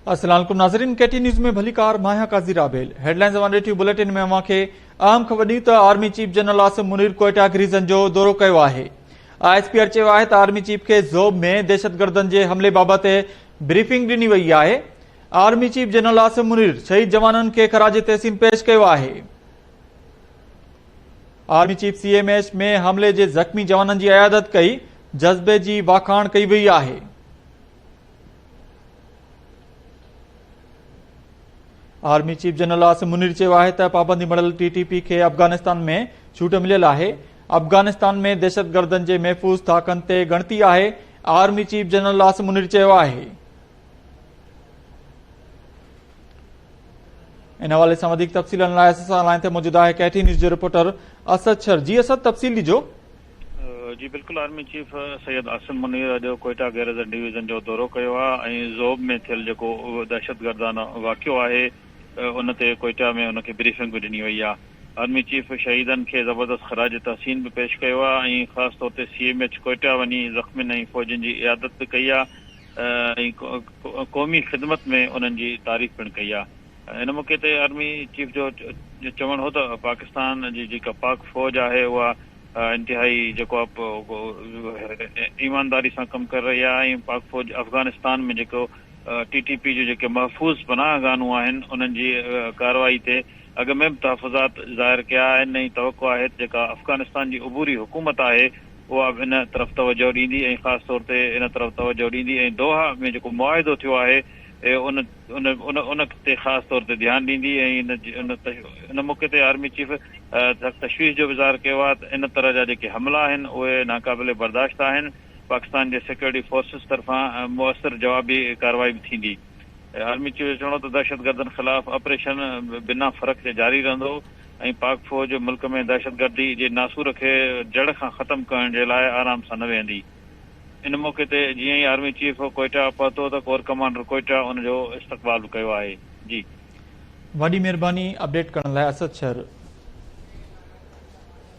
अस्सलाम वालेकुम नाज़रीन, केटी न्यूज़ में भली कार माया काजी राबेल। हेडलाइंस रेडियो बुलेटिन में अवां खे अहम ख़बर ॾी त army chief general Asim Munir Quetta region जो दौरो कयो आहे। ISPR चयो आहे त आर्मी चीफ खे ज़ोब में दहशतगर्दनि जे हमले बाबति ब्रीफिंग ॾिनी वई आहे। Army chief general Asim Munir शहीद जवाननि खे ख़राज तहसीन पेश कयो आहे। आर्मी चीफ CMH में हमले जे ज़ख़्मी जवाननि जी अयादत कई, जज़्बे जी वाखाण कई वई आहे। Army chief general Asim Munir चयो आहे त पाबंदी मड़ल TTP खे अफगानिस्तान में छूट मिलियल आहे। अफगानिस्तान में दहशतगर्दनि जे महफ़ूज़ ताक़तनि ते गणती आहे। Army chief general Asim Munir चयो आहे। इन हवाले सां वधीक तफ़सीलनि लाइ असां लाइन ते मौजूद आहे केटी न्यूज़ जो रिपोर्टर असद शर। जी असद, तफ़सील ॾिजो। जी बिल्कुल, आर्मी चीफ सैयद आसिम मुनीर अॼु कोयटा गैरजन डिवीज़न जो दौरो कयो आहे ऐं ज़ोब में थियल जेको दहशतगर्दाना वाक़ियो आहे उन ते कोयटा में उनखे ब्रीफिंग बि ॾिनी वई आहे। आर्मी चीफ शहीदनि खे ज़बरदस्त ख़राज तहसीन बि पेश कयो आहे ऐं ख़ासि तौर ते CMH कोयटा वञी ज़ख़्मियुनि ऐं फ़ौजियुनि जी इयादत बि कई आहे ऐं क़ौमी ख़िदमत में उन्हनि जी तारीफ़ पिणु कई आहे। इन मौक़े ते आर्मी चीफ जो चवणु हो त पाकिस्तान जी जेका पाक फ़ौज आहे उहा इंतिहाई जेको आहे ईमानदारी सां कमु करे रही आहे ऐं पाक फ़ौज अफ़गानिस्तान में जेको TTP जो जेके महफ़ूज़ पनाहगानूं आहिनि उन्हनि जी कार्रवाई ते अॻ में बि तहफ़ुज़ात ज़ाहिर कया आहिनि ऐं तवक़ो आहे जेका अफ़गानिस्तान जी उबूरी हुकूमत आहे उहा बि इन तरफ़ तवजो ॾींदी ऐं ख़ासि तौर ते इन तरफ़ तवजो ॾींदी ऐं दोहा में जेको मुआहिदो थियो आहे उन ते ख़ासि तौर ते ध्यानु ॾींदी ऐं इन मौक़े ते आर्मी चीफ तशवीश जो बि ज़ाहिर कयो आहे त इन तरह जा जेके हमला आहिनि उहे नाक़ाबिले बर्दाश्त आहिनि। पाकिस्तान जे सिक्योरिटी फोर्सिस तरफ़ां मुअसर जवाबी कार्रवाई बि थींदी। आर्मी चीफ जो चवणो त दहशतगर्दनि ख़िलाफ़ ऑपरेशन बिना फ़र्क़ जे जारी रहंदो ऐं पाक फ़ौज मुल्क में दहशतगर्दी जे नासूर खे जड़ खां ख़तमु करण जे लाइ आराम सां न वेहंदी। इन मौक़े ते जीअं ई आर्मी चीफ कोयटा पहुतो त कोर कमांडर कोयटा उनजो इस्तक़बाल बि कयो आहे। जी, वॾी महिरबानी अपडेट करण लाइ असद शहर।